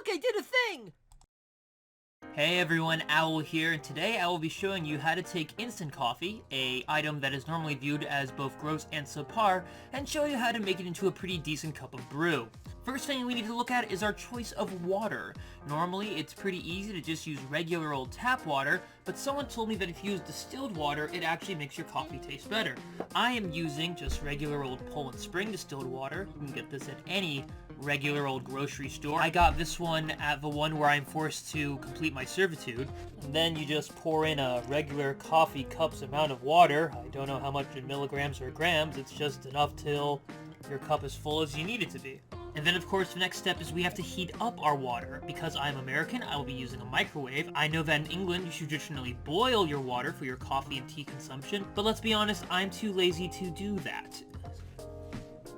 Look, I did a thing! Hey everyone, Owl here, and today I will be showing you how to take instant coffee, a item that is normally viewed as both gross and subpar, and show you how to make it into a pretty decent cup of brew. First thing we need to look at is our choice of water. Normally, it's pretty easy to just use regular old tap water, but someone told me that if you use distilled water, it actually makes your coffee taste better. I am using just regular old Poland Spring distilled water. You can get this at any regular old grocery store. I got this one at the one where I'm forced to complete my servitude. And then you just pour in a regular coffee cup's amount of water. I don't know how much in milligrams or grams, it's just enough till your cup is full as you need it to be. And then of course the next step is we have to heat up our water. Because I'm American, I will be using a microwave. I know that in England you should traditionally boil your water for your coffee and tea consumption, but let's be honest, I'm too lazy to do that.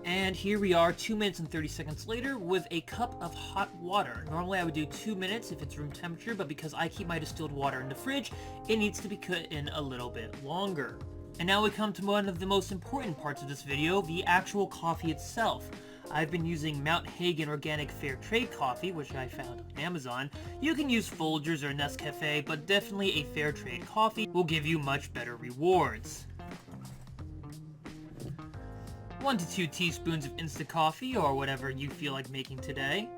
And here we are 2 minutes and 30 seconds later with a cup of hot water. Normally I would do 2 minutes if it's room temperature, but because I keep my distilled water in the fridge, it needs to be cut in a little bit longer. And now we come to one of the most important parts of this video, the actual coffee itself. I've been using Mount Hagen Organic Fair Trade coffee, which I found on Amazon. You can use Folgers or Nescafe, but definitely a fair trade coffee will give you much better rewards. 1 to 2 teaspoons of instant coffee, or whatever you feel like making today.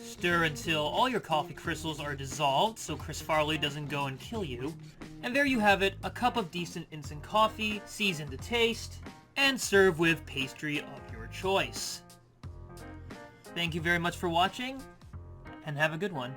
Stir until all your coffee crystals are dissolved, so Chris Farley doesn't go and kill you. And there you have it, a cup of decent instant coffee, seasoned to taste, and serve with pastry of your choice. Thank you very much for watching, and have a good one.